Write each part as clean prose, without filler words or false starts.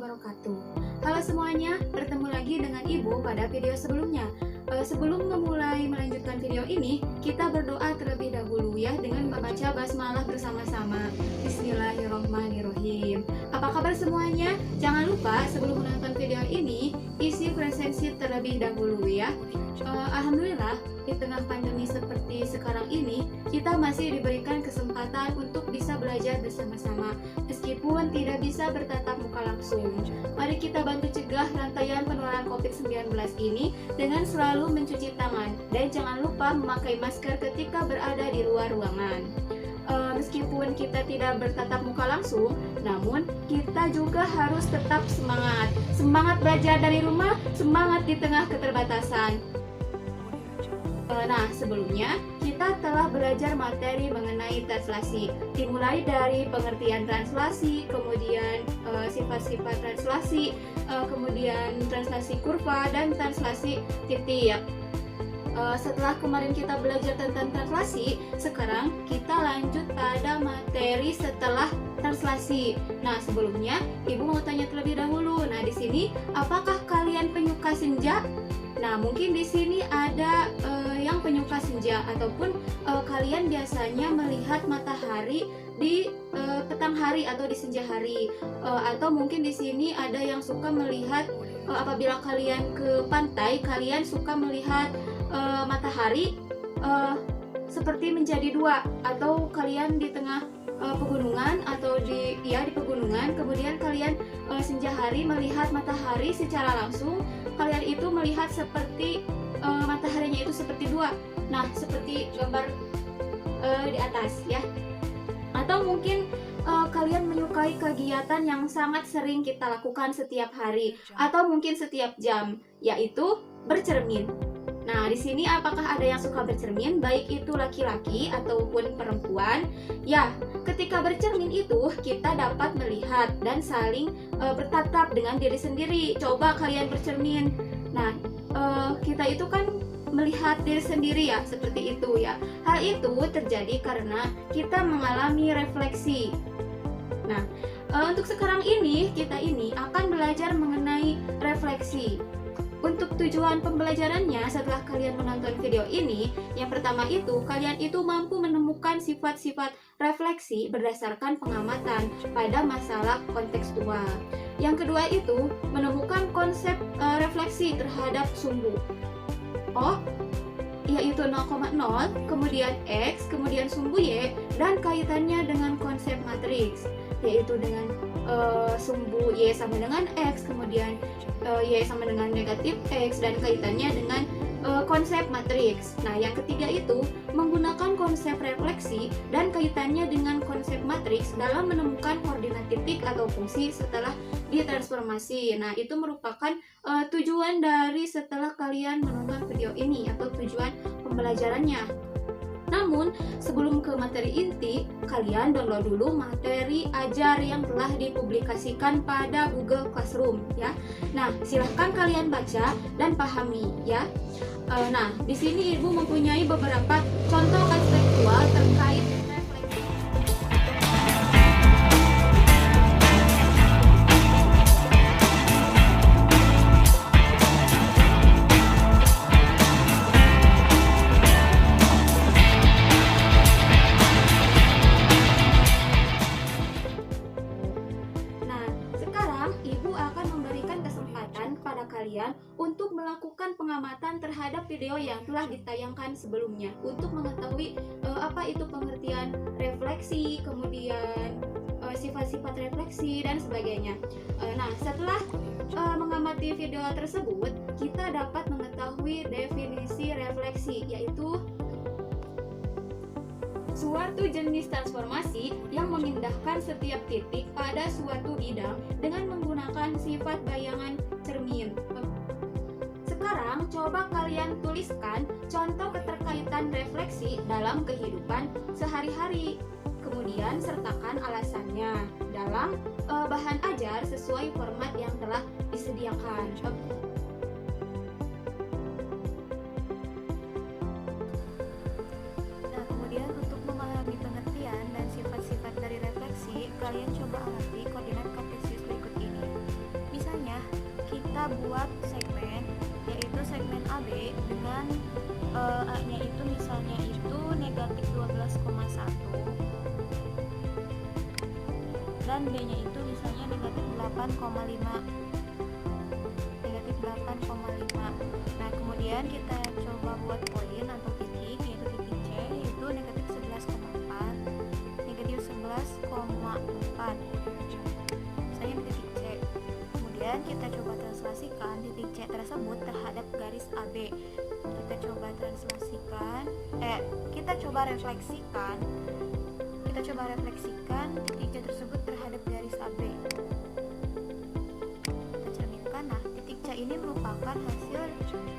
wabarakatuh. Halo semuanya, bertemu lagi dengan Ibu pada video sebelumnya. Sebelum memulai melanjutkan video ini, kita berdoa terlebih dahulu ya dengan membaca basmalah bersama-sama. Bismillahirrohmanirrohim. Apa kabar semuanya? Jangan lupa sebelum menonton video ini, isi presensi terlebih dahulu ya. Alhamdulillah, di tengah pandemi seperti sekarang ini, kita masih diberikan kesempatan untuk bisa belajar bersama-sama, meskipun tidak bisa bertatap muka langsung. Mari kita bantu cegah rantaian penularan COVID-19 ini dengan selalu mencuci tangan, dan jangan lupa memakai masker ketika berada di luar ruangan. Meskipun kita tidak bertatap muka langsung, namun kita juga harus tetap semangat. Semangat belajar dari rumah, semangat di tengah keterbatasan. Nah, sebelumnya kita telah belajar materi mengenai translasi, dimulai dari pengertian translasi, kemudian sifat-sifat translasi, kemudian translasi kurva, dan translasi titik. Setelah kemarin kita belajar tentang translasi, sekarang kita lanjut pada materi setelah translasi. Nah, sebelumnya Ibu mau tanya terlebih dahulu. Nah, di sini apakah kalian penyuka senja? Nah, mungkin di sini ada yang penyuka senja, ataupun kalian biasanya melihat matahari di petang hari atau di senja hari, atau mungkin di sini ada yang suka melihat apabila kalian ke pantai, kalian suka melihat matahari seperti menjadi dua, atau kalian di tengah pegunungan atau di pegunungan, kemudian kalian senja hari melihat matahari secara langsung, kalian itu melihat seperti mataharinya itu seperti dua. Nah, seperti gambar di atas ya. Atau mungkin kalian menyukai kegiatan yang sangat sering kita lakukan setiap hari atau mungkin setiap jam, yaitu bercermin. Nah, di sini apakah ada yang suka bercermin, baik itu laki-laki ataupun perempuan? Ya, ketika bercermin itu kita dapat melihat dan saling bertatap dengan diri sendiri. Coba kalian bercermin. Nah, kita itu kan melihat diri sendiri ya, seperti itu ya. Hal itu terjadi karena kita mengalami refleksi. Nah, untuk sekarang ini kita ini akan belajar mengenai refleksi. Untuk tujuan pembelajarannya, setelah kalian menonton video ini, yang pertama itu kalian itu mampu menemukan sifat-sifat refleksi berdasarkan pengamatan pada masalah kontekstual. Yang kedua itu menemukan konsep refleksi terhadap sumbu O, yaitu 0,0, kemudian X, kemudian sumbu Y, dan kaitannya dengan konsep matriks, yaitu dengan sumbu Y sama dengan X, kemudian Y sama dengan negatif X, dan kaitannya dengan konsep matriks. Nah, yang ketiga itu menggunakan konsep refleksi dan kaitannya dengan konsep matriks dalam menemukan koordinat titik atau fungsi setelah ditransformasi. Nah, itu merupakan tujuan dari setelah kalian menonton video ini atau tujuan pembelajarannya. Namun, sebelum ke materi inti, kalian download dulu materi ajar yang telah dipublikasikan pada Google Classroom ya. Nah, silahkan kalian baca dan pahami ya. Nah, di sini Ibu mempunyai beberapa contoh konseptual terkait refleksi. Kalian untuk melakukan pengamatan terhadap video yang telah ditayangkan sebelumnya untuk mengetahui apa itu pengertian refleksi, kemudian sifat-sifat refleksi dan sebagainya. Nah, setelah mengamati video tersebut, kita dapat mengetahui definisi refleksi, yaitu suatu jenis transformasi yang memindahkan setiap titik pada suatu bidang dengan menggunakan sifat bayangan cermin. Sekarang coba kalian tuliskan contoh keterkaitan refleksi dalam kehidupan sehari-hari. Kemudian sertakan alasannya dalam bahan ajar sesuai format yang telah disediakan. Kalian coba amati koordinat kartesius berikut ini. kita buat segmen, yaitu segmen AB dengan A-nya itu misalnya itu negatif 12,1 dan B-nya itu misalnya negatif 8,5. Nah, kemudian kita coba buat poin atau titik, yaitu titik C, yaitu negatif 11,4, negatif 11,4 misalnya di titik C. Kemudian kita coba translasikan titik C tersebut terhadap garis AB. Kita coba refleksikan titik C tersebut terhadap garis AB. Kita cerminkan. Nah, titik C ini merupakan hasil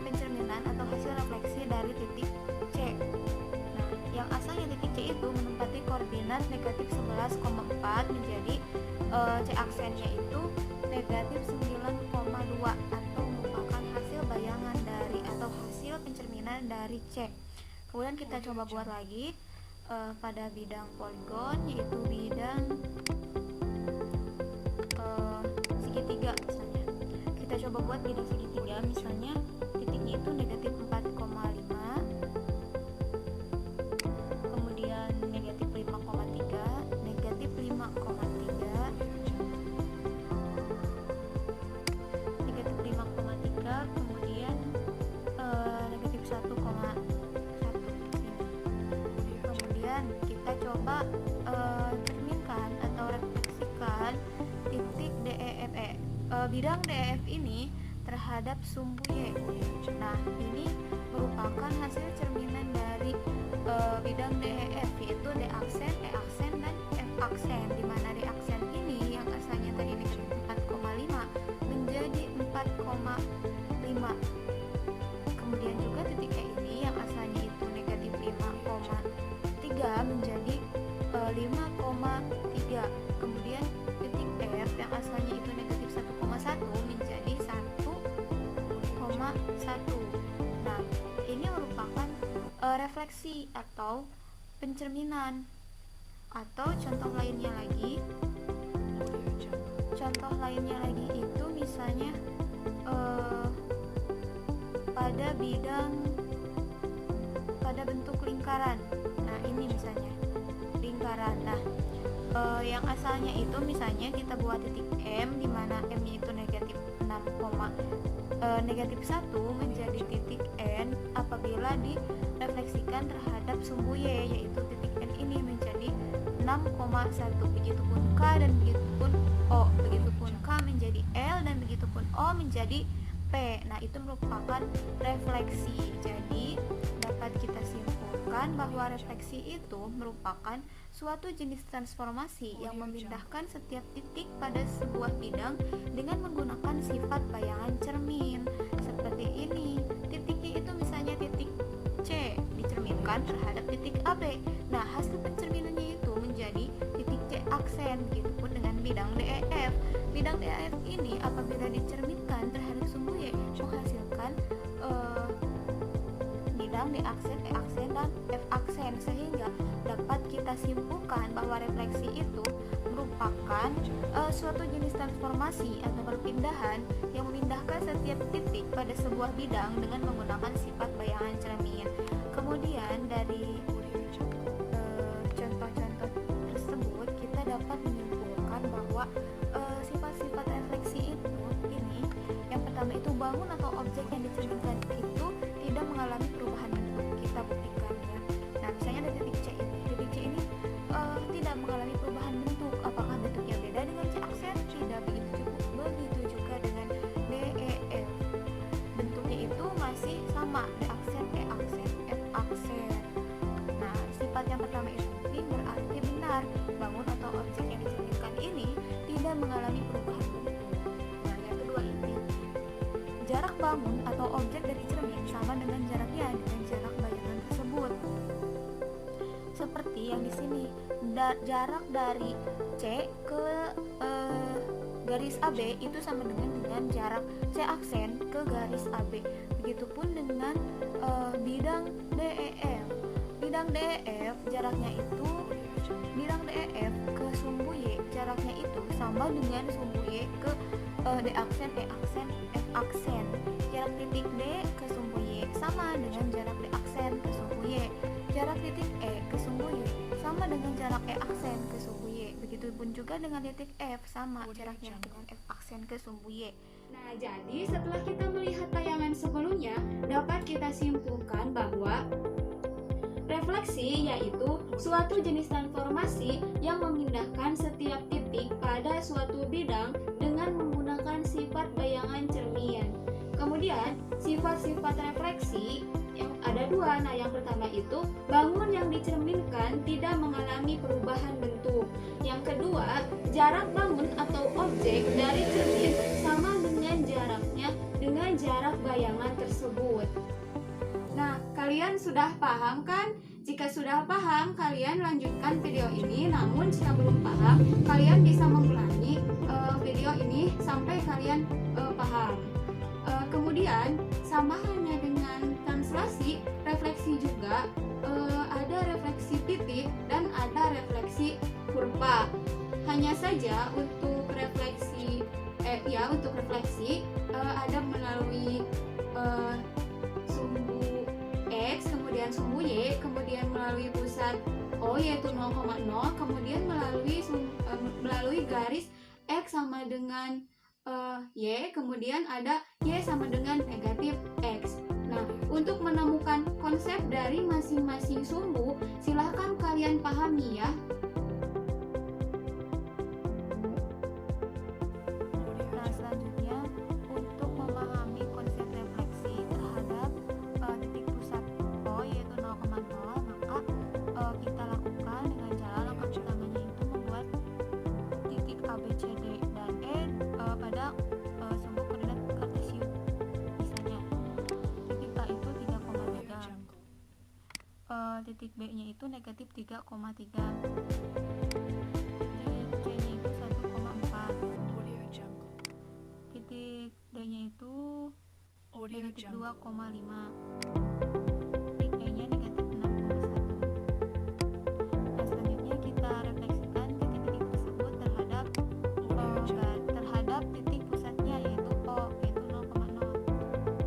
pencerminan atau hasil refleksi dari titik C. Nah, yang asalnya titik C itu menempati koordinat negatif 11,4 menjadi C aksennya itu negatif 9,2 atau merupakan hasil bayangan dari atau hasil pencerminan dari C. Kemudian kita coba buat lagi pada bidang poligon, yaitu bidang segitiga misalnya. Kita coba buat bidang segitiga, misalnya titiknya itu negatif 4,5, kemudian negatif 5,3, negatif 5,3, negatif 5,3, kemudian negatif 1,1. Kemudian kita coba cerminkan atau refleksikan titik DEF, bidang DEF ini terhadap sumbu Y. Nah, ini merupakan hasil cerminan dari bidang DEF, yaitu D aksen, E aksen, dan F aksen, di mana D aksen ini yang asalnya tadi negatif 4,5 menjadi 4,5. Kemudian juga titik E ini yang asalnya itu negatif 5,3 menjadi 5,3. Kemudian titik F yang asalnya itu negatif 1,1 menjadi 1,1. Nah, ini merupakan refleksi atau pencerminan. Atau contoh lainnya lagi itu misalnya pada bentuk lingkaran. Nah, ini misalnya lingkaran. Nah, yang asalnya itu misalnya kita buat titik M, di mana M-nya itu negatif 1 menjadi titik N apabila direfleksikan terhadap sumbu Y, yaitu titik N ini menjadi 6,1. Begitupun K dan begitupun O, begitupun K menjadi L dan begitupun O menjadi P. Nah, itu merupakan refleksi. Jadi dapat kita simpulkan bahwa refleksi itu merupakan suatu jenis transformasi yang memindahkan setiap titik pada sebuah bidang dengan menggunakan sifat bayangan cermin. Seperti ini, titiknya itu misalnya titik C dicerminkan terhadap titik AB. Nah, hasil pencerminannya itu menjadi titik C aksen. Begitupun dengan bidang DEF. Bidang DEF ini apabila dicerminkan terhadap sumbu Y menghasilkan bidang D aksen, E aksen, dan F aksen, sehingga dapat kita simpulkan bahwa refleksi itu merupakan suatu jenis transformasi atau perpindahan yang memindahkan setiap titik pada sebuah bidang dengan menggunakan sifat bayangan cermin. Kemudian dari contoh-contoh tersebut kita dapat menyimpulkan bahwa sifat-sifat refleksi itu ini, yang pertama itu bangun atau objek yang dicerminkan itu tidak mengalami perubahan bentuk. Kita buktikan ya. Nah, misalnya ada titik C ini tidak mengalami perubahan bentuk. Apakah bentuknya beda dengan C aksen? Tidak. Begitu juga dengan DEF. Bentuknya itu masih sama, D aksen, E aksen, F aksen. Nah, sifat yang pertama itu berarti benar. Bangun atau objek yang dicerminkan ini tidak mengalami perubahan bentuk. Nah, yang kedua ini jarak bangun atau objek dari cermin sama dengan jaraknya dengan jarak bayangan tersebut. Seperti yang di sini, jarak dari C ke garis AB itu sama dengan jarak C aksen ke garis AB. Begitupun dengan bidang DEF. Bidang DEF jaraknya itu, bidang DEF ke sumbu Y jaraknya itu sama dengan sumbu Y ke D aksen, E aksen, F aksen. Jarak titik D ke sumbu Y sama dengan jarak D aksen ke sumbu Y. Jarak titik E ke sumbu Y sama dengan jarak E aksen ke sumbu Y. Begitupun juga dengan titik F, sama jaraknya dengan F aksen ke sumbu Y. Nah, jadi setelah kita melihat tayangan sebelumnya, dapat kita simpulkan bahwa refleksi yaitu suatu jenis transformasi yang memindahkan setiap titik pada suatu bidang dengan menggunakan sifat bayangan cermin. Kemudian, sifat-sifat refleksi yang ada dua. Nah, yang pertama itu bangun yang dicerminkan tidak mengalami perubahan bentuk. Yang kedua, jarak bangun atau objek dari cermin sama dengan jaraknya dengan jarak bayangan tersebut. Nah, kalian sudah paham kan? Jika sudah paham, kalian lanjutkan video ini. Namun jika belum paham, kalian bisa mengulangi video ini sampai kalian paham. Kemudian, sama halnya dengan translasi, refleksi juga ada refleksi titik dan ada refleksi kurva. Hanya saja untuk refleksi ada melalui sumbu X, kemudian sumbu Y, kemudian melalui pusat O yaitu 0,0, kemudian melalui garis X sama dengan Y, kemudian ada Y sama dengan negatif X. Nah, untuk menemukan konsep dari masing-masing sumbu, silahkan kalian pahami ya. Nah, selanjutnya untuk memahami konsep refleksi terhadap titik pusat O yaitu 0,0, maka kita lakukan dengan cara langkah pertamanya itu membuat titik A, B, C, D, dan E pada sumbu koordinat kartesius. Misalnya titik A itu 3,3, titik B nya itu negatif 3,3, titik C nya itu 1,4, titik D nya itu negatif 2,5, titik E nya negatif 6,1. Nah, selanjutnya kita refleksikan titik-titik tersebut terhadap titik pusatnya yaitu O yaitu 0,0.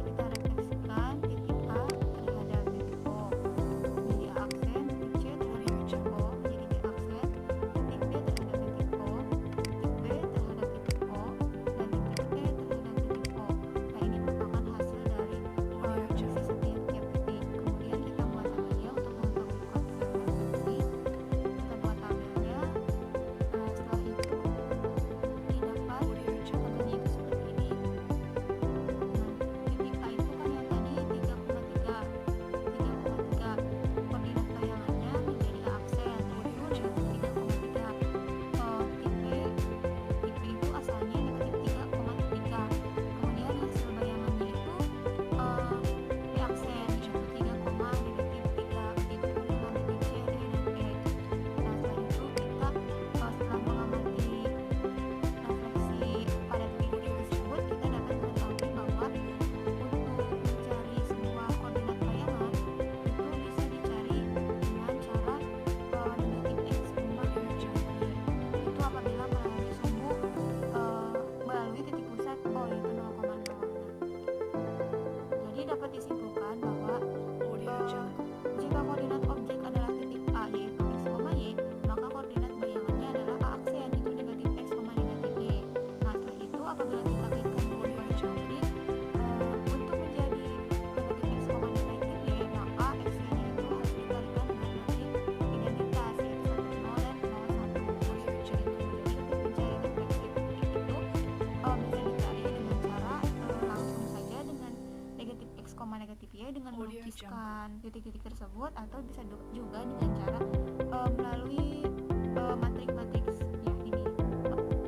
Kita refleksikan titik A terhadap titik O menjadi A aksen, titik C terhadap titik O menjadi B aksen, titik D terhadap titik O, titik B terhadap titik O, dan titik E terhadap titik O. Nah, ini merupakan hasil dari refleksi setiap titik. Kemudian kita buat tabelnya untuk mengetahui konsep refleksi. Kita buat tabelnya. Setelah itu didapat tabelnya itu seperti ini. Nah, titik A itu kan yang tadi 3,3, koordinat bayangannya menjadi A aksen yaitu negatif 3,3. Titik B itu asalnya negatif 3,3. Kemudian hasil bayangannya itu B aksen yaitu 3,-3. Begitu pun dengan titik C, D, dan E. Nah, setelah itu kita setelah mengamati refleksi pada titik tersebut, kita dapat mengetahui bahwa untuk mencari sebuah koordinat bayangan itu bisa dicari dengan cara negatif X negatif Y. Itu apabila melalui sumbu melalui titik pusat O yaitu 0,0. Jadi dapat disimpulkan bahwa jika koordinat objek adalah titik A yaitu X, Y, maka koordinat bayangannya adalah A aksen itu negatif X, negatif Y. Nah, setelah itu apabila kita kaitkan dengan konsep geometrik untuk menjadi negatif X, negatif Y, maka X-nya itu harus dikalikan dengan matrik identitas yaitu 1, 0 dan 0, 1. Jadi untuk mencari refleksi titik itu bisa dicari dengan cara langsung saja dengan negatif X, negatif Y dengan melukiskan titik-titik tersebut, atau bisa juga dengan cara melalui matriks ya ini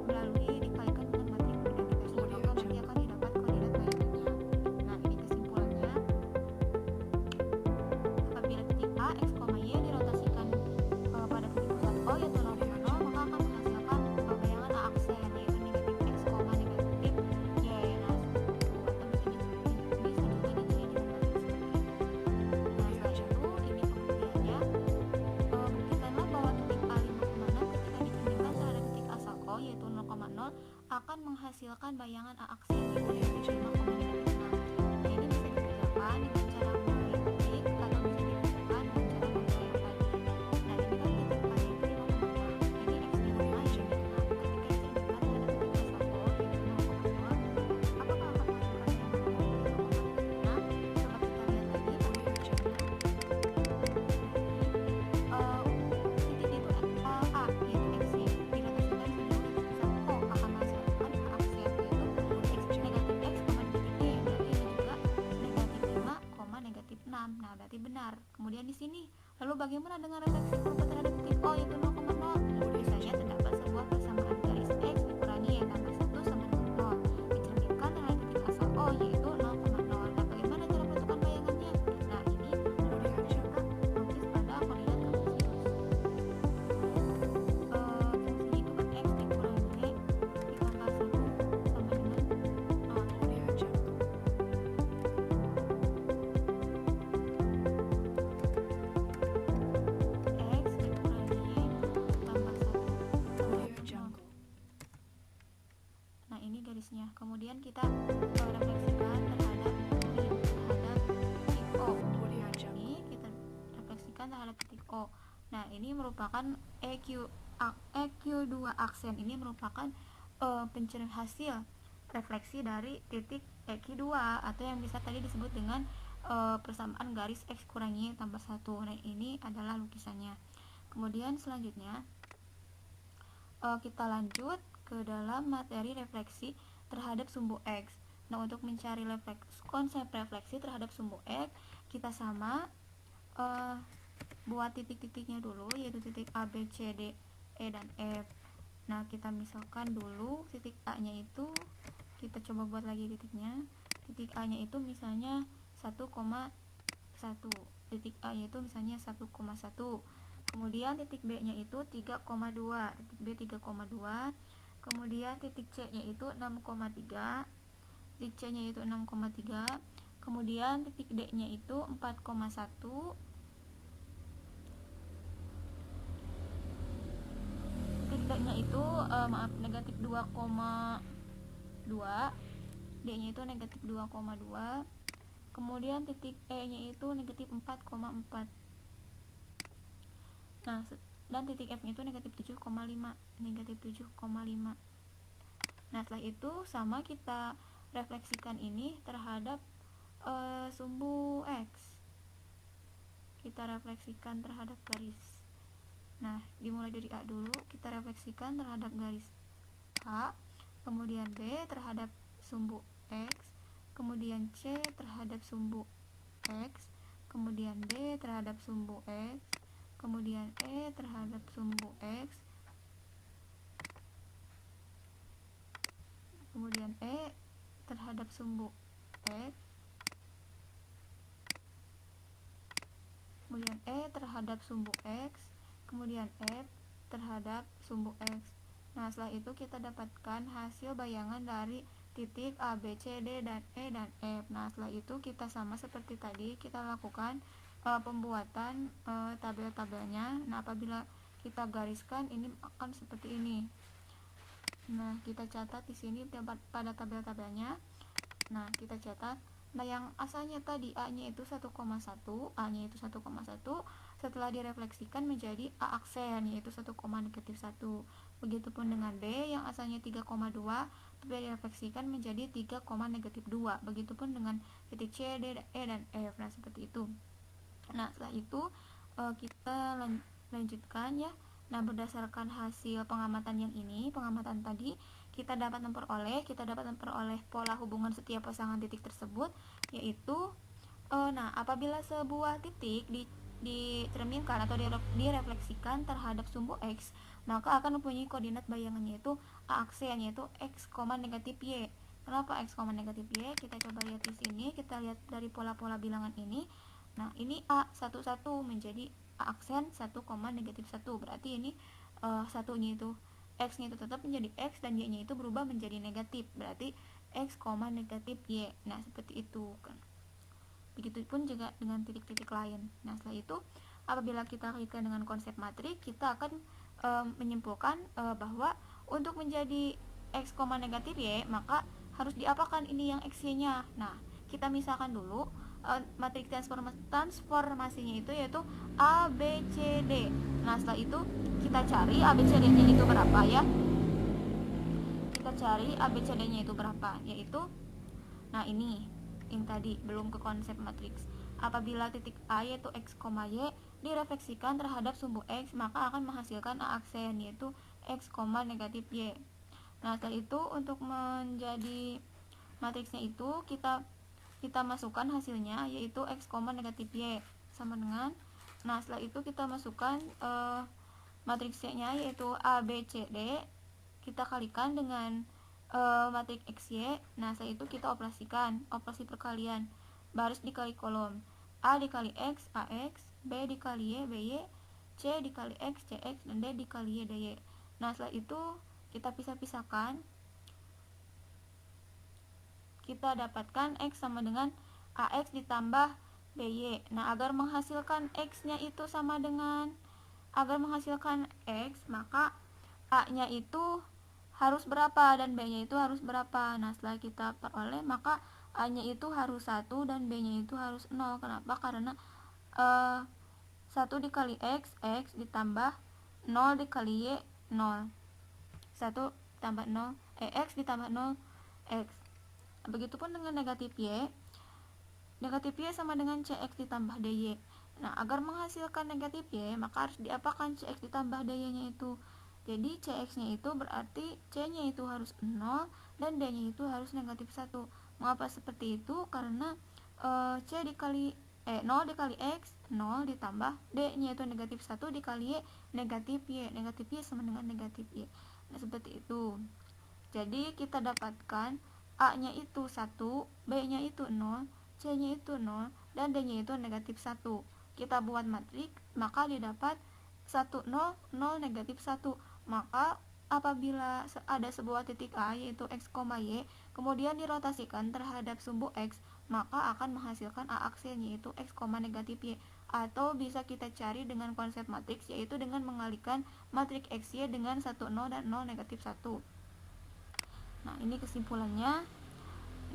melalui dikalikan dengan matrik identitas, maka nanti akan didapat koordinat bayangannya. Nah, ini kesimpulannya, apabila titik A, X, Y dirotasikan pada titik pusat O yaitu 0,0, maka akan menghasilkan bayangan A aksen yaitu negatif X, negatif Y. Nah, atau bisa juga dicari dengan matrik seperti ini. Nah, setelah itu ini pembuktiannya. Buktikanlah bahwa titik A 5,6 ketika dicari menghasilkan bayangan A aksen yaitu negatif 5, negatif 6. Nah ini bisa dikerjakan dengan cara memulai titik atau bisa dikerjakan dengan cara memulai yang tadi. Nah ini kan titik A itu 5,0, ini X-nya 5 Y-nya 6. Ketika dicerminkan terhadap titik asal O yaitu 0,0, apakah akan menghasilkan bayangan 0,6? Coba kita lihat lagi pengertiannya. Titik itu A yaitu X-nya dirotasikan sejauh garis besar O akan menghasilkan A aksen yaitu X negatif X, negatif Y, berarti ini juga negatif 5, negatif 6. Nah berarti benar. Kemudian di sini, lalu bagaimana dengan refleksi kurva terhadap titik O yaitu 0,0? Misalnya terdapat sebuah persamaan garis X dikurangi Y tambah 1 sama dengan 0 dicerminkan terhadap titik asal O yaitu 0,0. Nah bagaimana cara menentukan bayangannya? Nah ini kita lukis pada koordinat kartesius. Fungsinya itu kan X dikurangi Y ditambah 1 sama dengan 0. X dikurangi Y tambah 1 sama dengan 0. Nah ini garisnya. Kemudian kita refleksikan terhadap titik O. Ini kita refleksikan terhadap titik O. Nah ini merupakan EQ2 aksen. Ini merupakan pencarian hasil refleksi dari titik EQ2 atau yang bisa tadi disebut dengan persamaan garis X kurangi Y tambah 1. Nah ini adalah lukisannya. Kemudian selanjutnya kita lanjut ke dalam materi refleksi terhadap sumbu X. Nah untuk mencari konsep refleksi terhadap sumbu X, kita sama buat titik-titiknya dulu, yaitu titik A, B, C, D, E, dan F. Nah kita misalkan dulu titik A nya itu, kita coba buat lagi titiknya. Titik A nya itu misalnya 1,1, titik A nya itu misalnya 1,1. Kemudian titik B nya itu 3,2, titik B 3,2. Kemudian titik C nya itu 6,3, titik C nya itu 6,3. Kemudian titik D nya itu 4,1, titik D nya itu negatif 2,2, D nya itu negatif 2,2. Kemudian titik E nya itu negatif 4,4. Nah dan titik F nya itu negatif 7,5, negatif 7,5. Nah setelah itu sama kita refleksikan ini terhadap sumbu X. Kita refleksikan terhadap garis. Nah dimulai dari A dulu, kita refleksikan terhadap garis A, kemudian B terhadap sumbu X, kemudian C terhadap sumbu X, kemudian D terhadap sumbu X, kemudian E terhadap sumbu X, kemudian E terhadap sumbu X, kemudian E terhadap sumbu X, kemudian F terhadap sumbu X. Nah setelah itu kita dapatkan hasil bayangan dari titik A, B, C, D, dan E, dan F. Nah setelah itu kita sama seperti tadi, kita lakukan pembuatan tabel-tabelnya. Nah apabila kita gariskan ini akan seperti ini. Nah kita catat di sini pada tabel-tabelnya. Nah kita catat. Nah yang asalnya tadi A nya itu 1,1, A nya itu 1,1, setelah direfleksikan menjadi A aksen yaitu 1, negatif 1. Begitupun dengan B yang asalnya 3,2, tapi direfleksikan menjadi 3, negatif 2. Begitupun dengan titik C, D, E, dan F. Nah seperti itu. Nah setelah itu kita lanjutkan ya. Nah berdasarkan hasil pengamatan yang ini, pengamatan tadi kita dapat memperoleh pola hubungan setiap pasangan titik tersebut, yaitu nah apabila sebuah titik dicerminkan atau direfleksikan terhadap sumbu X, maka akan mempunyai koordinat bayangannya yaitu A aksen yaitu X, negatif Y. Kenapa X, negatif Y? Kita coba lihat di sini, kita lihat dari pola-pola bilangan ini. Nah ini A11 menjadi A aksen 1, negatif 1. Berarti ini satunya itu X nya itu tetap menjadi X dan Y nya itu berubah menjadi negatif. Berarti X, negatif Y. Nah seperti itu kan. Begitupun juga dengan titik-titik lain. Nah setelah itu apabila kita kaitkan dengan konsep matrik, kita akan menyimpulkan bahwa untuk menjadi X, negatif Y, maka harus diapakan ini yang X-nya. Nah, kita misalkan dulu matriks transformasinya itu yaitu A, B, C, D. Nah, setelah itu kita cari A, B, C, D-nya itu berapa ya. Kita cari A, B, C, D-nya itu berapa, yaitu nah ini yang tadi belum ke konsep matriks. Apabila titik A yaitu X, Y direfleksikan terhadap sumbu X, maka akan menghasilkan A aksen yaitu X, negatif Y. Nah, setelah itu untuk menjadi matriksnya itu kita masukkan hasilnya yaitu X, negatif Y sama dengan, nah setelah itu kita masukkan matriksnya yaitu A, B, C, D, kita kalikan dengan matriks XY. Nah, setelah itu kita operasikan operasi perkalian, baris dikali kolom, A dikali X, AX, B dikali Y, BY, C dikali X, CX, dan D dikali Y, DY. Nah, setelah itu kita pisah-pisahkan, kita dapatkan X sama dengan AX ditambah BY. Nah, agar menghasilkan X-nya itu sama dengan, agar menghasilkan X, maka A-nya itu harus berapa dan B-nya itu harus berapa. Nah, setelah kita peroleh, maka A-nya itu harus 1 dan B-nya itu harus 0. Kenapa? Karena 1 dikali X, X ditambah 0 dikali Y, 0. 1 tambah 0, X ditambah 0, X. Begitupun dengan negatif Y. Negatif Y sama dengan CX ditambah DY. Nah, agar menghasilkan negatif Y, maka harus diapakan CX ditambah DY-nya itu. Jadi CX-nya itu berarti C-nya itu harus 0 dan D-nya itu harus negatif 1. Mengapa seperti itu? Karena 0 dikali X, 0 ditambah D-nya itu negatif 1 dikali Y, negatif Y. Negatif Y sama dengan negatif Y. Nah, seperti itu. Jadi kita dapatkan A-nya itu 1, B-nya itu 0, C-nya itu 0, dan D-nya itu negatif 1. Kita buat matriks, maka didapat 1, 0, 0, negatif 1. Maka apabila ada sebuah titik A yaitu X, Y, kemudian dirotasikan terhadap sumbu X, maka akan menghasilkan A aksennya yaitu X, negatif Y. Atau bisa kita cari dengan konsep matriks, yaitu dengan mengalihkan matriks XY dengan 1, 0, dan 0, negatif 1. Nah, ini kesimpulannya.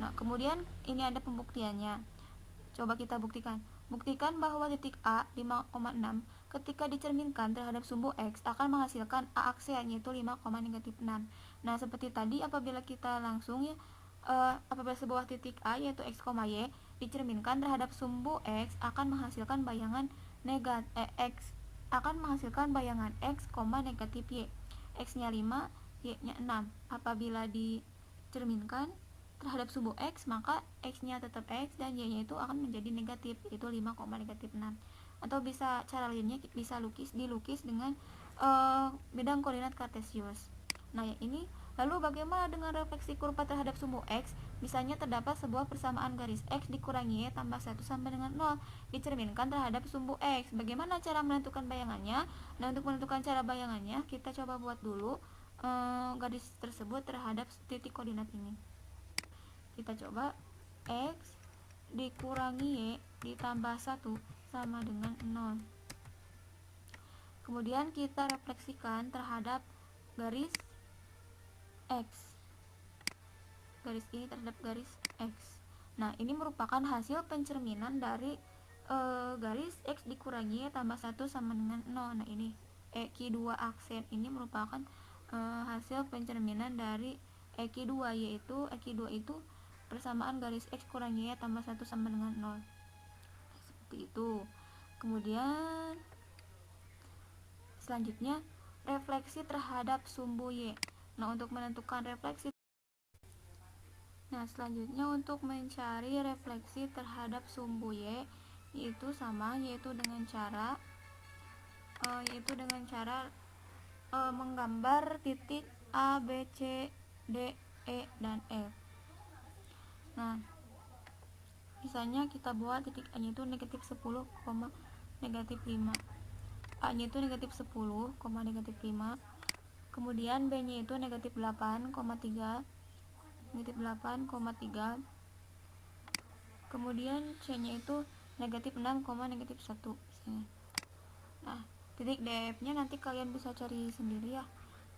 Nah, kemudian ini ada pembuktiannya. Coba kita buktikan. Buktikan bahwa titik A 5,6 ketika dicerminkan terhadap sumbu X akan menghasilkan A aksen yaitu 5, negatif 6. Nah, seperti tadi apabila kita langsung ya apabila sebuah titik A yaitu X, Y dicerminkan terhadap sumbu X akan menghasilkan bayangan X akan menghasilkan bayangan X, negatif Y. X-nya 5, Y-nya 6. Apabila dicerminkan terhadap sumbu X, maka X-nya tetap X dan Y-nya itu akan menjadi negatif, yaitu 5, negatif 6. Atau bisa cara lainnya bisa dilukis dengan bidang koordinat kartesius. Nah, yang ini. Lalu bagaimana dengan refleksi kurva terhadap sumbu X? Misalnya terdapat sebuah persamaan garis X dikurangi Y tambah 1 sama dengan 0 dicerminkan terhadap sumbu X. Bagaimana cara menentukan bayangannya? Nah, untuk menentukan cara bayangannya, kita coba buat dulu garis tersebut terhadap titik koordinat ini. Kita coba X dikurangi Y ditambah 1 sama dengan 0. Kemudian kita refleksikan terhadap garis X. Garis ini terhadap garis X. Nah, ini merupakan hasil pencerminan dari garis X dikurangi Y tambah 1 sama dengan 0. Nah, ini EQ2 aksen ini merupakan hasil pencerminan dari EQ2, yaitu EQ2 itu persamaan garis X kurangi Y tambah 1 sama dengan 0. Seperti itu. Kemudian selanjutnya refleksi terhadap sumbu Y. Nah, untuk menentukan refleksi, selanjutnya untuk mencari refleksi terhadap sumbu Y yaitu sama, yaitu dengan cara menggambar titik A, B, C, D, E, dan F. Nah, misalnya kita buat titik A nya itu negatif 10, negatif 5, A nya itu negatif 10, negatif 5, kemudian B nya itu negatif 8,3, negatif 8,3, kemudian C nya itu negatif 6, negatif 1 misalnya. Nah, titik DF nya nanti kalian bisa cari sendiri ya.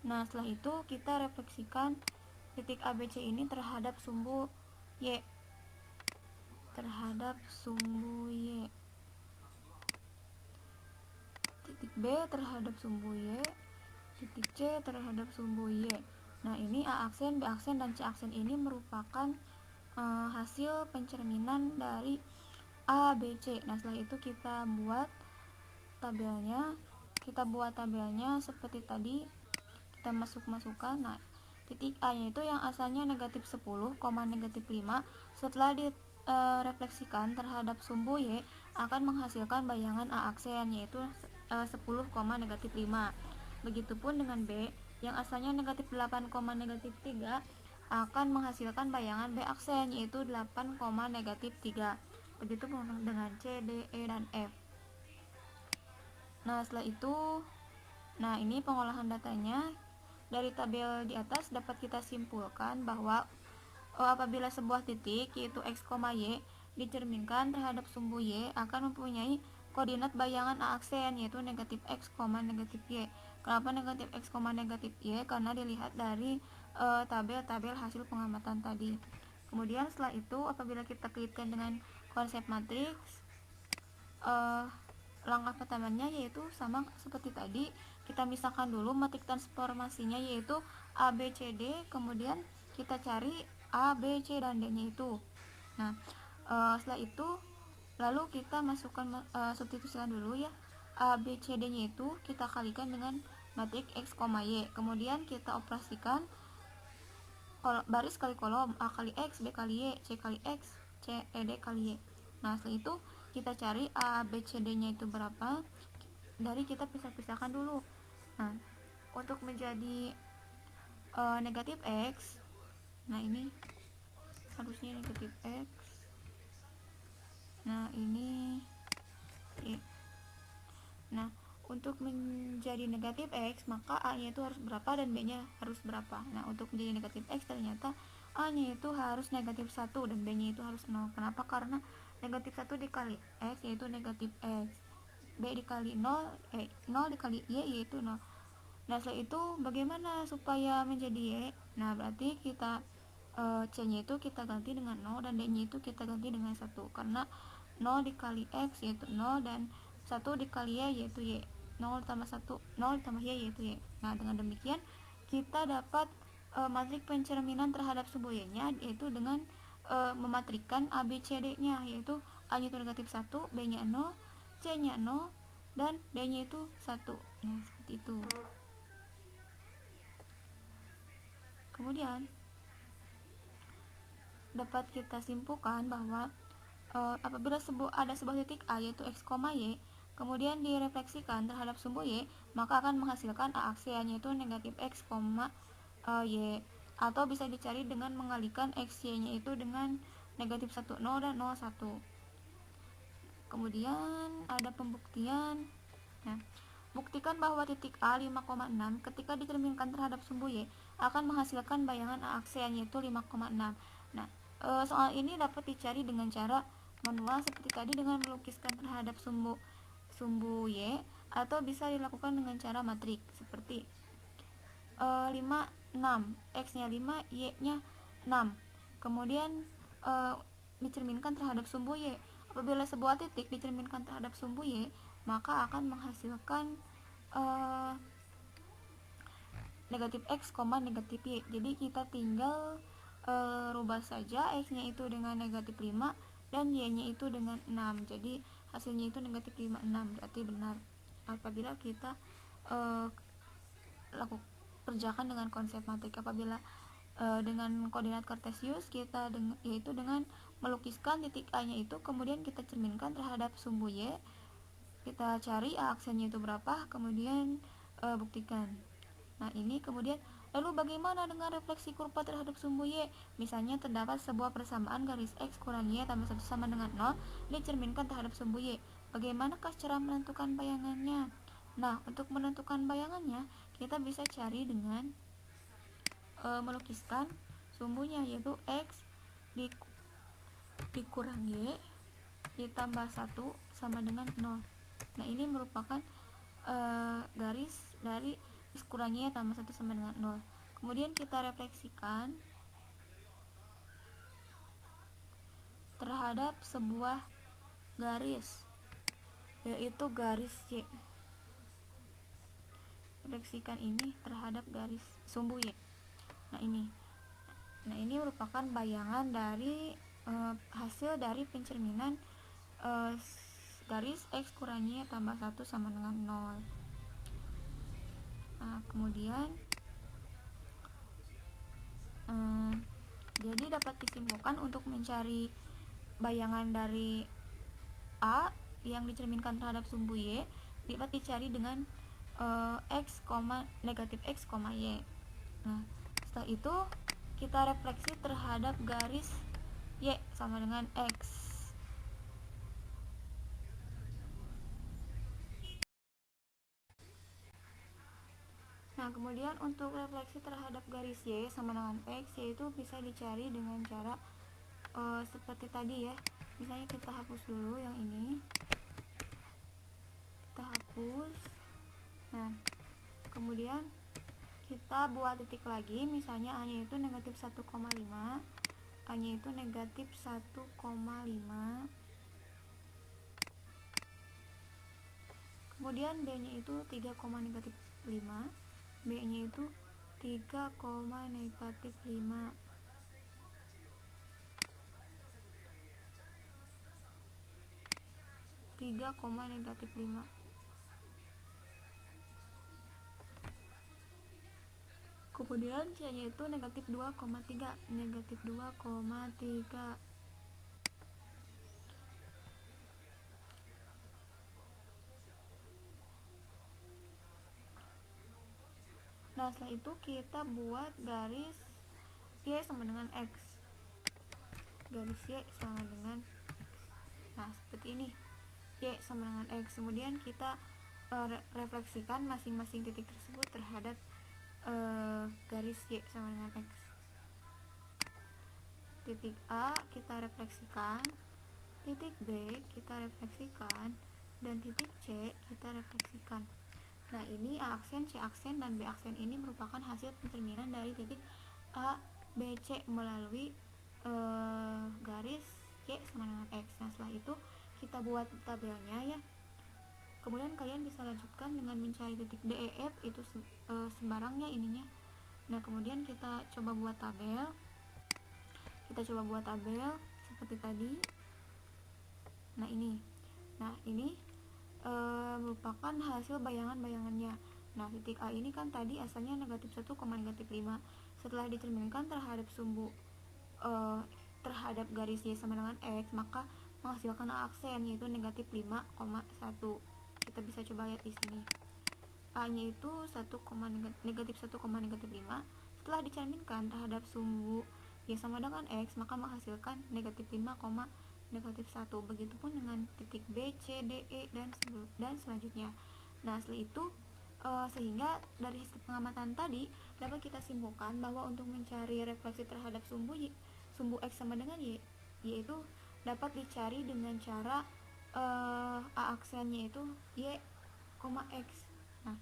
Nah, setelah itu kita refleksikan titik ABC ini terhadap sumbu Y, titik B terhadap sumbu Y, titik C terhadap sumbu Y. Nah, ini A aksen, B aksen, dan C aksen ini merupakan hasil pencerminan dari A, B, C. Nah, setelah itu kita buat tabelnya seperti tadi. Kita masukkan. Nah, titik A nya itu yang asalnya negatif 10, negatif 5, setelah direfleksikan terhadap sumbu Y akan menghasilkan bayangan A aksen, yaitu 10, negatif 5. Begitupun dengan B yang asalnya negatif 8, negatif 3 akan menghasilkan bayangan B aksen, yaitu 8, negatif 3. Begitupun dengan C, D, E, dan F. Nah, setelah itu, ini pengolahan datanya. Dari tabel di atas dapat kita simpulkan bahwa apabila sebuah titik yaitu x, y dicerminkan terhadap sumbu y akan mempunyai koordinat bayangan A aksen, yaitu negatif x, negatif y. Kenapa negatif x, negatif y? Karena dilihat dari tabel-tabel hasil pengamatan tadi. Kemudian setelah itu apabila kita kaitkan dengan konsep matriks, langkah pertamanya yaitu sama seperti tadi, kita misalkan dulu matrik transformasinya yaitu A, B, C, D, kemudian kita cari A, B, C, dan D nya itu. Nah, setelah itu lalu kita masukkan substitusikan dulu ya, A, B, C, D nya itu kita kalikan dengan matrik X, Y, kemudian kita operasikan baris kali kolom, A kali X, B kali Y, C kali X, C, D kali Y. Nah, setelah itu kita cari A, B, C, D nya itu berapa, dari kita pisah-pisahkan dulu. Nah, untuk menjadi negatif X, nah ini harusnya negatif X, nah ini Y. Nah, untuk menjadi negatif X maka A nya itu harus berapa dan B nya harus berapa. Nah, untuk menjadi negatif X ternyata A nya itu harus negatif 1 dan B nya itu harus 0. Kenapa? Karena negatif 1 dikali X yaitu negatif X, B dikali 0 dikali Y yaitu 0. Nah, setelah itu bagaimana supaya menjadi Y? Nah, berarti kita C nya itu kita ganti dengan 0 dan D nya itu kita ganti dengan 1, karena 0 dikali X yaitu 0 dan 1 dikali Y yaitu Y. 0 tambah 1, 0 tambah Y yaitu Y. Nah, dengan demikian kita dapat matrik pencerminan terhadap sumbu Y nya yaitu dengan mematrikan A, B, C, D nya, yaitu A nya itu negatif 1, B nya 0, C nya 0, dan D nya itu 1. Nah, seperti itu. Kemudian dapat kita simpulkan bahwa apabila ada sebuah titik A yaitu X, Y, kemudian direfleksikan terhadap sumbu Y, maka akan menghasilkan A aksen yaitu negatif X, Y, atau bisa dicari dengan mengalikan X, Y nya itu dengan negatif 1, 0 dan 0, 1. Kemudian ada pembuktian. Nah, buktikan bahwa titik A 5,6 ketika dicerminkan terhadap sumbu Y akan menghasilkan bayangan A aksen yaitu 5,6. Nah, soal ini dapat dicari dengan cara manual seperti tadi dengan melukiskan terhadap sumbu Y, atau bisa dilakukan dengan cara matrik seperti 5, 6, X nya 5, Y nya 6, kemudian dicerminkan terhadap sumbu Y. Apabila sebuah titik dicerminkan terhadap sumbu Y, maka akan menghasilkan negatif X, negatif Y. Jadi kita tinggal rubah saja X nya itu dengan negatif 5 dan Y nya itu dengan 6. Jadi hasilnya itu negatif 5, 6. Berarti benar apabila kita kerjakan dengan konsep matrik. Apabila dengan koordinat kartesius kita yaitu dengan melukiskan titik A nya itu, kemudian kita cerminkan terhadap sumbu Y, kita cari A aksennya itu berapa, kemudian buktikan. Nah, ini kemudian lalu bagaimana dengan refleksi kurva terhadap sumbu Y? Misalnya terdapat sebuah persamaan garis X kurang Y tambah 1 sama dengan 0 dicerminkan terhadap sumbu Y. Bagaimanakah cara menentukan bayangannya? Nah, untuk menentukan bayangannya kita bisa cari dengan melukiskan sumbunya yaitu X dikurang Y ditambah 1 sama dengan 0. Nah, ini merupakan garis dari X kurang Y tambah 1 sama dengan 0. Kemudian kita refleksikan terhadap sebuah garis, yaitu garis Y. Refleksikan ini terhadap garis sumbu Y. Nah ini merupakan bayangan dari hasil dari pencerminan garis X kurangi Y tambah 1 sama dengan 0. Nah kemudian jadi dapat disimpulkan untuk mencari bayangan dari A yang dicerminkan terhadap sumbu Y dapat dicari dengan X, negatif X, Y. Nah setelah itu kita refleksi terhadap garis Y sama dengan X. Nah kemudian untuk refleksi terhadap garis Y sama dengan X, yaitu bisa dicari dengan cara seperti tadi ya. Misalnya kita hapus dulu yang ini, kita hapus. Nah kemudian kita buat titik lagi, misalnya A nya itu negatif 1,5, A nya itu negatif 1,5, kemudian B nya itu 3, negatif 5, B nya itu 3, negatif 5. Negatif 5. Kemudian C nya itu negatif 2,3, negatif 2,3. Nah setelah itu kita buat garis Y sama dengan X, garis Y sama dengan X. Nah seperti ini, Y sama dengan X. Kemudian kita refleksikan masing-masing titik tersebut terhadap garis Y sama dengan X. Titik A kita refleksikan, titik B kita refleksikan, dan titik C kita refleksikan. Nah ini A aksen, C aksen, dan B aksen ini merupakan hasil pencerminan dari titik A, B, C melalui garis Y sama dengan X. Nah setelah itu kita buat tabelnya ya. Kemudian kalian bisa lanjutkan dengan mencari titik D, E, F, itu sembarangnya ininya. Nah kemudian kita coba buat tabel. Seperti tadi. Nah ini merupakan hasil bayangan-bayangannya. Nah titik A ini kan tadi asalnya negatif 1, negatif 5. Setelah dicerminkan terhadap sumbu terhadap garis Y sama dengan X, maka menghasilkan A aksen, yaitu negatif 5,1. Kita bisa coba lihat di sini. A nya itu negatif 1, negatif 5. Setelah dicerminkan terhadap sumbu Y sama dengan X, maka menghasilkan negatif 5, negatif 1. Begitupun dengan titik B, C, D, E, dan selanjutnya. Nah setelah itu sehingga dari hasil pengamatan tadi dapat kita simpulkan bahwa untuk mencari refleksi terhadap sumbu X sama dengan Y, yaitu dapat dicari dengan cara A aksennya itu Y, X. Nah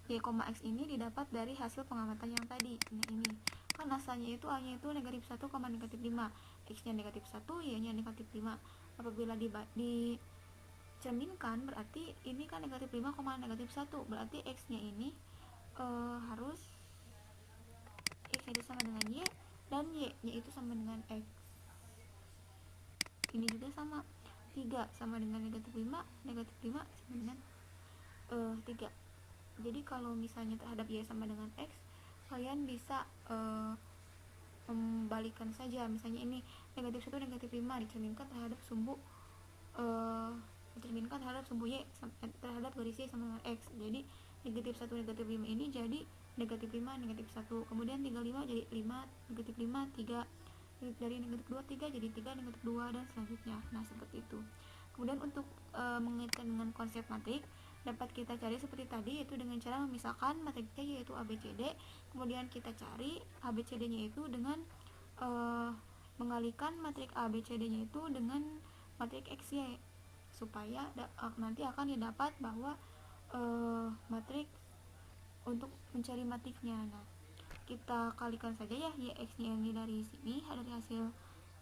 Y, X ini didapat dari hasil pengamatan yang tadi. Nah ini kan asalnya itu A nya itu negatif 1, negatif 5, X nya negatif 1, Y nya negatif 5. Apabila dicerminkan berarti ini kan negatif 5, negatif 1, berarti X nya ini harus X nya itu sama dengan Y, dan Y nya itu sama dengan X. Ini juga sama, 3 sama dengan negatif 5, negatif 5 sama dengan 3. Jadi kalau misalnya terhadap Y sama dengan X, kalian bisa membalikan saja. Misalnya ini negatif 1, negatif 5 dicerminkan terhadap sumbu Y terhadap garis Y sama dengan X. Jadi negatif 1, negatif 5 ini jadi negatif 5, negatif 1. Kemudian 35 jadi 5, negatif 5, 3. Dari negatif 2, 3 jadi 3, negatif 2, dan selanjutnya. Nah seperti itu. Kemudian untuk mengaitkan dengan konsep matrik, dapat kita cari seperti tadi, yaitu dengan cara memisahkan matriknya yaitu ABCD. Kemudian kita cari ABCD nya itu dengan mengalihkan matrik ABCD nya itu dengan matrik XY, supaya nanti akan didapat bahwa matrik untuk mencari matriknya. Nah kita kalikan saja ya y x nya ini dari sini,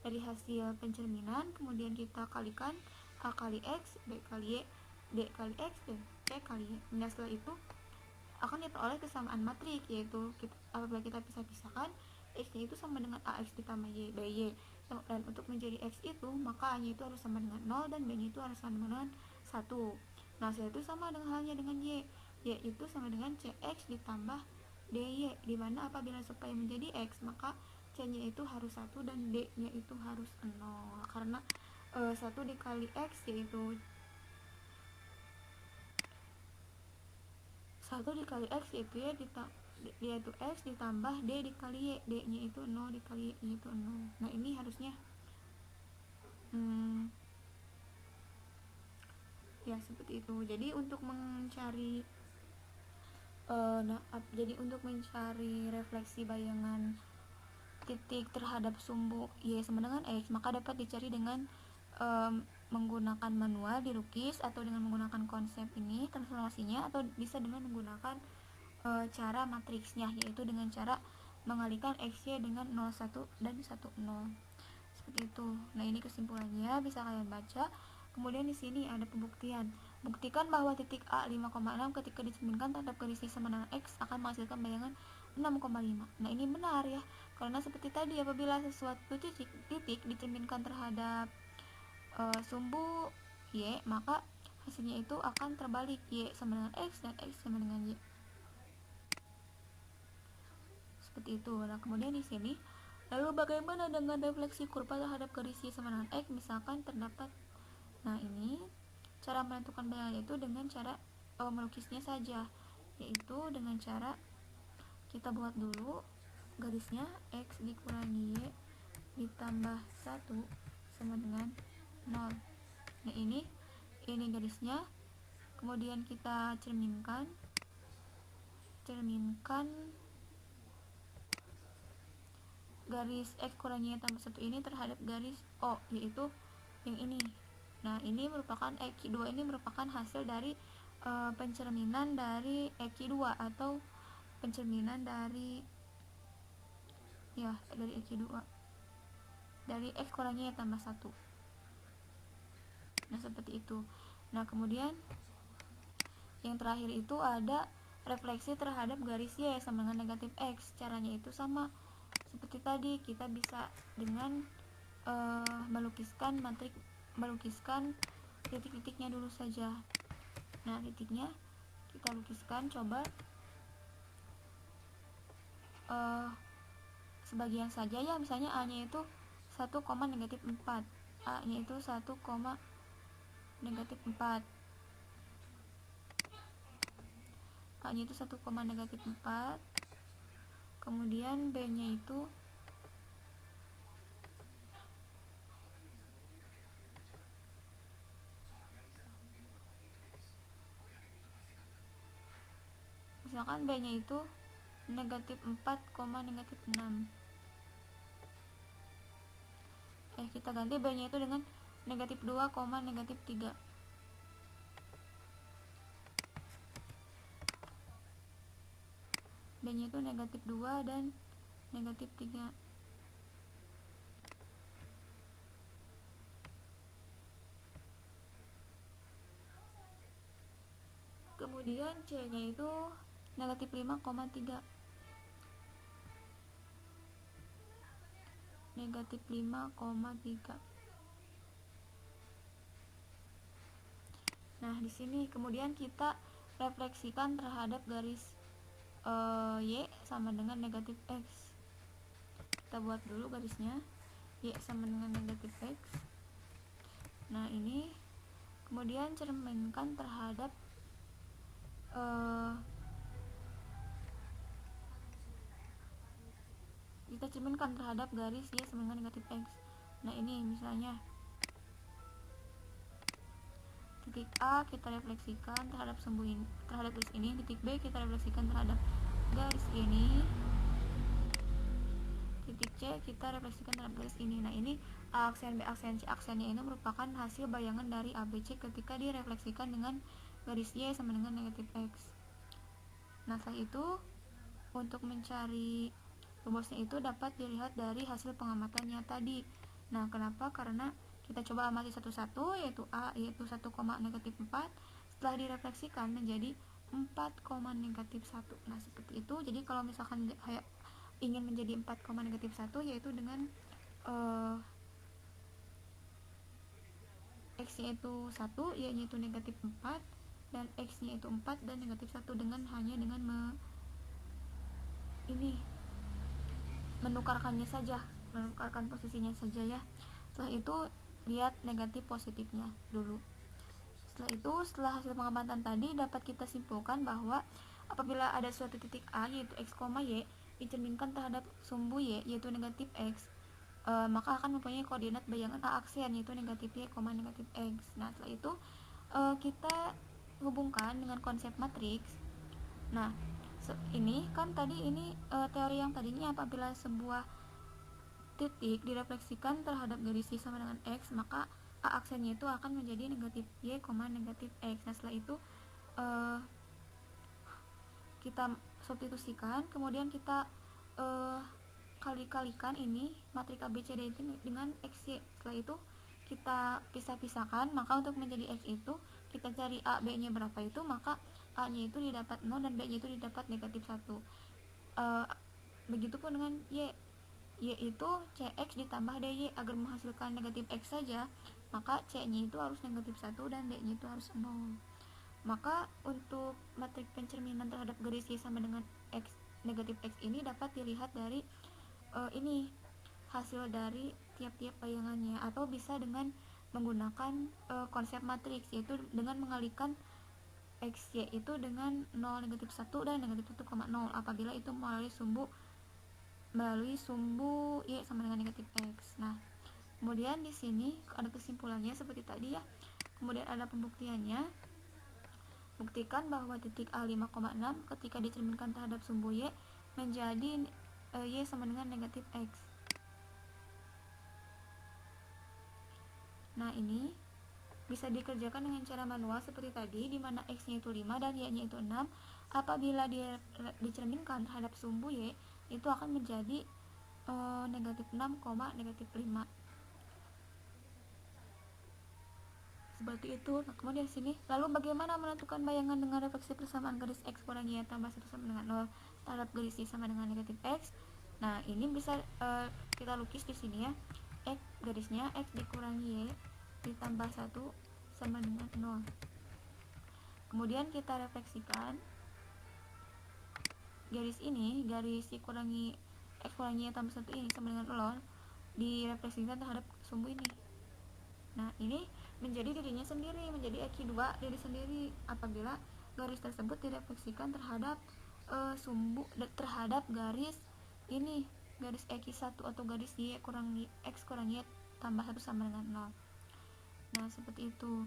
dari hasil pencerminan, kemudian kita kalikan a kali x, b kali y, d kali x, dan c kali y. Nah setelah itu akan diperoleh kesamaan matrik, yaitu apabila kita pisah-pisahkan x nya itu sama dengan ax ditambah y by, dan untuk menjadi x itu maka a nya itu harus sama dengan 0 dan b nya itu harus sama dengan 1. Nah setelah itu sama dengan halnya dengan y itu sama dengan cx ditambah dy, dimana apabila supaya menjadi x maka c nya itu harus 1 dan d nya itu harus 0, karena 1 dikali x yaitu 1 dikali x yaitu x ditambah d dikali y, d nya itu 0 dikali y nya itu 0. Nah ini harusnya ya seperti itu. Jadi untuk mencari refleksi bayangan titik terhadap sumbu y sama dengan x, maka dapat dicari dengan menggunakan manual dilukis, atau dengan menggunakan konsep ini transformasinya, atau bisa dengan menggunakan cara matriksnya, yaitu dengan cara mengalihkan x-y dengan 01 dan 10 seperti itu. Nah ini kesimpulannya bisa kalian baca. Kemudian di sini ada pembuktian. Buktikan bahwa titik A 5,6 ketika dicerminkan terhadap garis Y sama dengan X akan menghasilkan bayangan 6,5. Nah ini benar ya, karena seperti tadi apabila sesuatu titik dicerminkan terhadap sumbu Y, maka hasilnya itu akan terbalik, Y sama dengan X dan X sama dengan Y. Seperti itu. Nah kemudian di sini, lalu bagaimana dengan refleksi kurva terhadap garis Y sama dengan X? Misalkan terdapat, nah ini cara menentukan bayangan itu dengan cara melukisnya saja, yaitu dengan cara kita buat dulu garisnya x dikurangi y ditambah 1 sama dengan 0. Nah ini garisnya, kemudian kita cerminkan garis x kurangi y tambah 1 ini terhadap garis O, yaitu yang ini. Nah ini merupakan X2 ini merupakan hasil dari pencerminan dari X2 atau pencerminan dari X2 dari x kurangi y tambah 1. Nah seperti itu. Nah kemudian yang terakhir itu ada refleksi terhadap garis y sama dengan negatif x. Caranya itu sama seperti tadi, kita bisa dengan melukiskan titik-titiknya dulu saja. Nah titiknya kita lukiskan, coba sebagian saja ya, misalnya a nya itu 1, negatif 4, a nya itu 1, negatif 4, a nya itu 1, negatif 4, kemudian b nya itu misalkan b nya itu negatif 4, negatif 6. Kita ganti b nya itu dengan negatif 2, negatif 3. B nya itu negatif 2 dan negatif 3. Kemudian C nya itu negatif 5,3. Negatif 5,3. Nah di sini kemudian kita refleksikan terhadap garis y sama dengan negatif x. Kita buat dulu garisnya, y sama dengan negatif x. Nah ini kemudian cerminkan terhadap kita cerminkan terhadap garis y sama dengan negatif x. Nah ini misalnya titik A kita refleksikan terhadap garis ini, titik B kita refleksikan terhadap garis ini, titik C kita refleksikan terhadap garis ini. Nah ini A aksen, B aksen, C aksennya ini merupakan hasil bayangan dari ABC ketika direfleksikan dengan garis Y sama dengan negatif X. Nah setelah itu untuk mencari rumusnya itu dapat dilihat dari hasil pengamatannya tadi. Nah, kenapa? Karena kita coba amati satu-satu, yaitu A yaitu 1,-4, setelah direfleksikan menjadi 4,-1. Nah, seperti itu. Jadi kalau misalkan ingin menjadi 4,-1, yaitu dengan X-nya itu 1, Y-nya itu -4, dan X-nya itu 4 dan -1 hanya dengan menukarkan posisinya saja ya. Setelah itu lihat negatif positifnya dulu. Setelah hasil pengamatan tadi dapat kita simpulkan bahwa apabila ada suatu titik A yaitu X, Y dicerminkan terhadap sumbu Y yaitu negatif X, maka akan mempunyai koordinat bayangan A aksen yaitu negatif Y, negatif X. Nah, setelah itu kita hubungkan dengan konsep matriks. Nah, ini kan tadi teori yang tadinya apabila sebuah titik direfleksikan terhadap garis Y sama dengan X, maka A aksennya itu akan menjadi negatif Y, negatif X. Nah, setelah itu kita substitusikan, kemudian kita kali-kalikan ini matriks ABCD dengan XY. Setelah itu kita pisah-pisahkan, maka untuk menjadi X itu kita cari A, B nya berapa itu, maka A nya itu didapat 0 dan B nya itu didapat negatif 1. Begitupun dengan Y itu CX ditambah DY. Agar menghasilkan negatif X saja, maka C nya itu harus negatif 1 dan D nya itu harus 0. Maka untuk matriks pencerminan terhadap garis Y sama dengan X, negatif X ini dapat dilihat dari hasil dari tiap-tiap bayangannya, atau bisa dengan menggunakan konsep matriks, yaitu dengan mengalikan XY itu dengan 0, negatif 1 dan negatif 1,0 apabila itu melalui sumbu Y sama dengan negatif X. Nah, kemudian di sini ada kesimpulannya seperti tadi ya. Kemudian ada pembuktiannya. Buktikan bahwa titik A 5,6 ketika dicerminkan terhadap sumbu Y menjadi Y sama dengan negatif X. Nah, ini bisa dikerjakan dengan cara manual seperti tadi, di mana X-nya itu 5 dan Y-nya itu 6. Apabila dicerminkan terhadap sumbu Y, itu akan menjadi negatif 6, negatif 5. Seperti itu. Nah, kemudian di sini, lalu bagaimana menentukan bayangan dengan refleksi persamaan garis X kurang Y tambah 1 sama dengan 0 terhadap garis Y sama dengan negatif X? Nah, ini bisa kita lukis di sini ya. X garisnya X dikurangi Y ditambah 1 sama dengan 0. Kemudian kita refleksikan garis ini, garis Y kurangi X kurangi Y tambah 1 ini sama dengan 0, direfleksikan terhadap sumbu ini. Nah, ini menjadi dirinya sendiri, menjadi X2 diri sendiri apabila garis tersebut direfleksikan terhadap terhadap garis ini, garis X1 atau garis Y kurangi X kurangi Y tambah 1 sama dengan 0. Nah, seperti itu.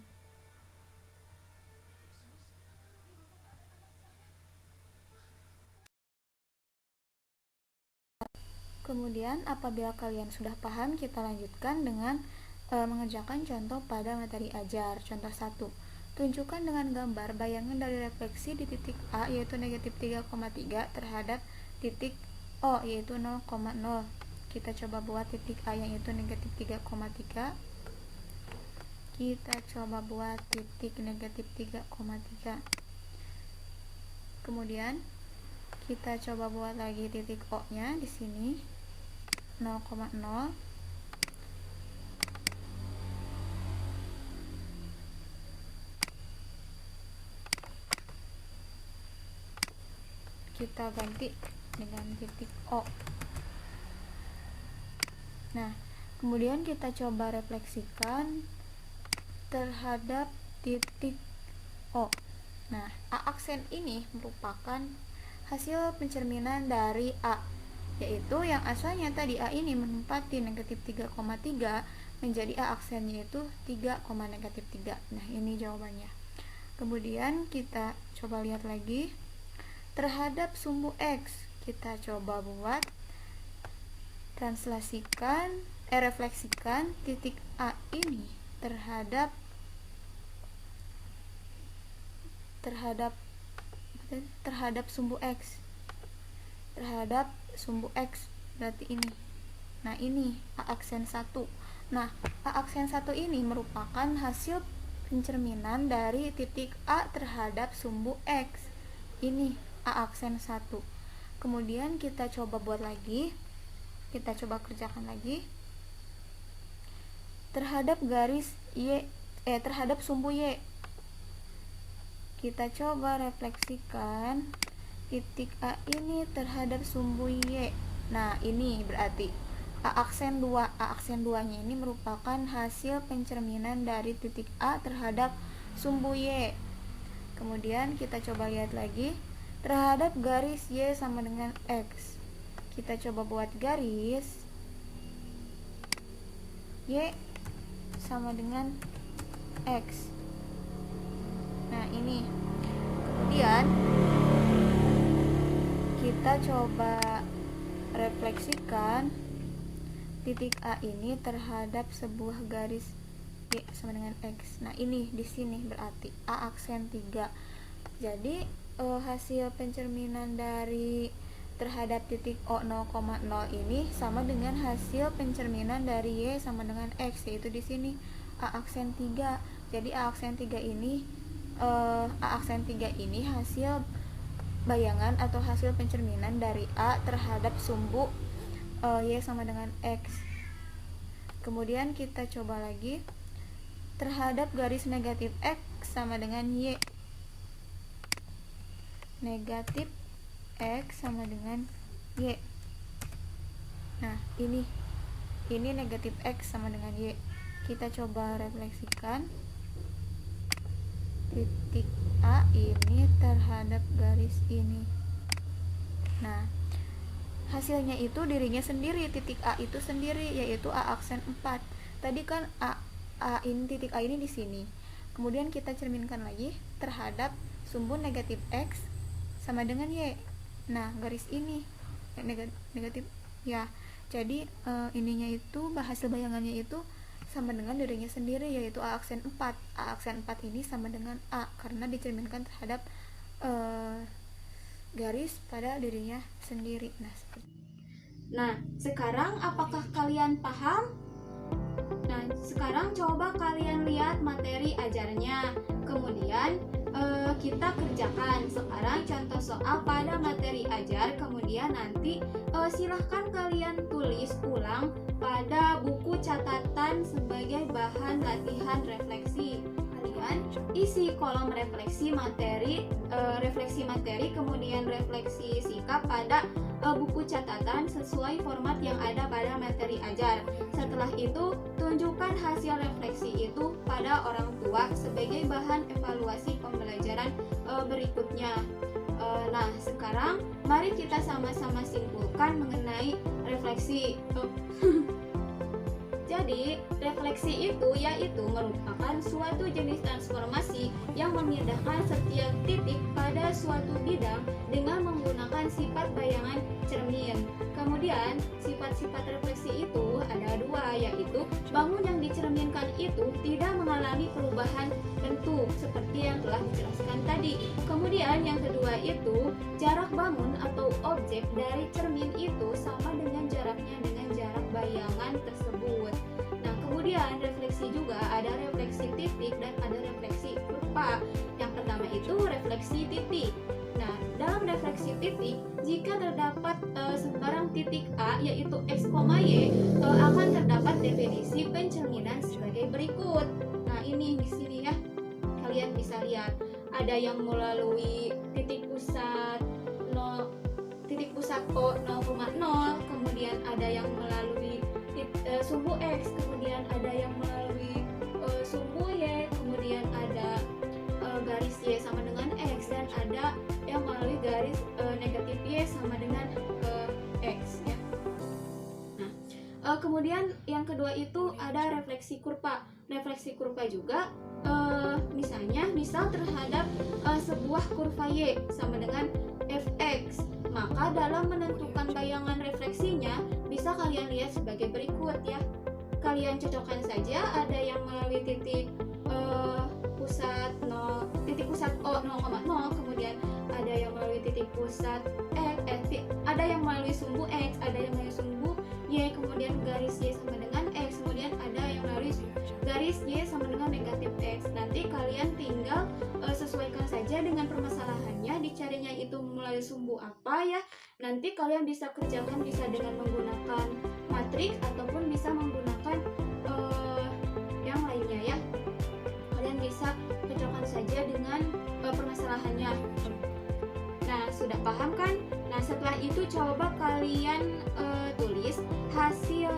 Kemudian apabila kalian sudah paham, kita lanjutkan dengan mengerjakan contoh pada materi ajar. Contoh 1. Tunjukkan dengan gambar bayangan dari refleksi di titik A yaitu negatif 3,3 terhadap titik O yaitu 0,0. Kita coba buat titik A yang itu negatif 3,3. Kita coba buat titik negatif 3,3. Kemudian kita coba buat lagi titik O nya di sini 0,0. Kita ganti dengan titik O. Nah, kemudian kita coba refleksikan terhadap titik O. Nah, A aksen ini merupakan hasil pencerminan dari A, yaitu yang asalnya tadi A ini menempati negatif 3,3 menjadi A aksennya itu 3,-3. Nah, ini jawabannya. Kemudian kita coba lihat lagi terhadap sumbu X. Kita coba buat refleksikan titik A ini terhadap sumbu X. terhadap sumbu X, berarti ini. Nah, ini A aksen 1. Nah, A aksen 1 ini merupakan hasil pencerminan dari titik A terhadap sumbu X. Ini A aksen 1. Kemudian kita coba buat lagi. Kita coba kerjakan lagi. Terhadap garis Y, terhadap sumbu Y. Kita coba refleksikan titik A ini terhadap sumbu Y. Nah, ini berarti A aksen 2. A aksen 2-nya ini merupakan hasil pencerminan dari titik A terhadap sumbu Y. Kemudian kita coba lihat lagi. Terhadap garis Y sama dengan X. Kita coba buat garis Y sama dengan X. Nah, ini. Kemudian kita coba refleksikan titik A ini terhadap sebuah garis Y sama dengan X. Nah, ini di sini berarti A aksen 3. Jadi hasil pencerminan dari terhadap titik O 0,0 ini sama dengan hasil pencerminan dari Y sama dengan X, yaitu di sini A aksen 3. Jadi A aksen 3 ini hasil bayangan atau hasil pencerminan dari A terhadap sumbu Y sama dengan X. Kemudian kita coba lagi. Terhadap garis negatif X sama dengan Y. Negatif X sama dengan Y. Nah, ini negatif X sama dengan Y. Kita coba refleksikan titik A ini terhadap garis ini. Nah, hasilnya itu dirinya sendiri, titik A itu sendiri, yaitu A aksen 4. Tadi kan titik A ini di sini. Kemudian kita cerminkan lagi terhadap sumbu negatif X sama dengan Y. Nah, garis ini negatif ya. Jadi ininya itu hasil bayangannya itu sama dengan dirinya sendiri, yaitu A aksen 4. A aksen 4 ini sama dengan A karena dicerminkan terhadap garis pada dirinya sendiri. Nah, sekarang apakah kalian paham? Nah, sekarang coba kalian lihat materi ajarnya. Kemudian kita kerjakan sekarang contoh soal pada materi ajar. Kemudian nanti silahkan kalian tulis ulang pada buku catatan sebagai bahan latihan refleksi. Kalian isi kolom refleksi materi, kemudian refleksi sikap pada buku catatan sesuai format yang ada pada materi ajar. Setelah itu, tunjukkan hasil refleksi itu pada orang tua sebagai bahan evaluasi pembelajaran berikutnya. Nah, sekarang mari kita sama-sama simpulkan mengenai refleksi. Jadi, refleksi itu yaitu merupakan suatu jenis transformasi yang memindahkan setiap titik pada suatu bidang dengan menggunakan sifat bayangan cermin. Kemudian, sifat-sifat refleksi itu ada dua, yaitu bangun yang dicerminkan itu tidak mengalami perubahan bentuk seperti yang telah dijelaskan tadi. Kemudian, yang kedua itu jarak bangun atau objek dari cermin itu sama dengan jaraknya dengan jarak bayangan tersebut. Nah, kemudian refleksi juga ada refleksi titik dan ada refleksi kurva. Yang pertama itu refleksi titik. Nah, dalam refleksi titik, jika terdapat sebarang titik A yaitu X, Y, akan terdapat definisi pencerminan sebagai berikut. Nah, ini di sini ya. Kalian bisa lihat ada yang melalui titik pusat O 0,0, kemudian ada yang melalui sumbu X, kemudian ada yang melalui sumbu Y, kemudian ada garis Y sama dengan X, dan ada yang melalui garis negatif Y sama dengan X ya. Nah, kemudian yang kedua itu ada refleksi kurva. Refleksi kurva juga misal terhadap sebuah kurva Y sama dengan fx, maka dalam menentukan bayangan refleksinya bisa kalian lihat sebagai berikut ya. Kalian cocokkan saja, ada yang melalui titik pusat O 0,0, kemudian ada yang melalui titik pusat ada yang melalui sumbu X, ada yang melalui sumbu Y, kemudian garis Y sama dengan X, kemudian ada yang melalui garis Y sama dengan negatif X. Nanti kalian tinggal sesuaikan saja dengan permasalahannya, dicarinya itu melalui sumbu apa ya. Nanti kalian bisa kerjakan, bisa dengan menggunakan matriks ataupun bisa menggunakan yang lainnya ya. Kalian bisa kerjakan saja dengan permasalahannya. Nah, sudah paham kan? Nah, setelah itu coba kalian tulis hasil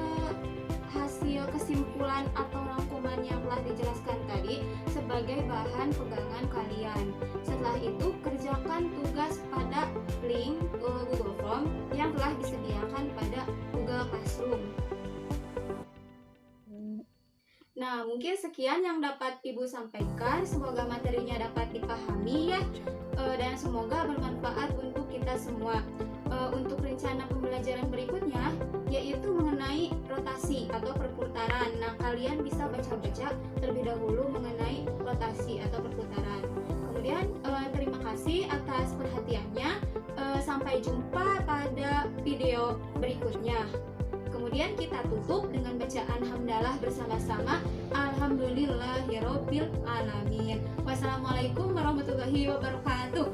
kesimpulan atau rangkuman yang telah dijelaskan tadi sebagai bahan pegangan kalian. Setelah itu kerjakan tugas pada link Google Form yang telah disediakan pada Google Classroom. Nah, mungkin sekian yang dapat Ibu sampaikan. Semoga materinya dapat dipahami ya, dan semoga bermanfaat untuk kita semua. Untuk rencana pembelajaran berikutnya, yaitu mengenai rotasi atau perputaran. Nah, kalian bisa baca-baca terlebih dahulu mengenai rotasi atau perputaran. Kemudian, terima kasih atas perhatiannya. Sampai jumpa pada video berikutnya. Kemudian kita tutup dengan bacaan hamdalah bersama-sama. Alhamdulillahirobbil alamin. Wassalamualaikum warahmatullahi wabarakatuh.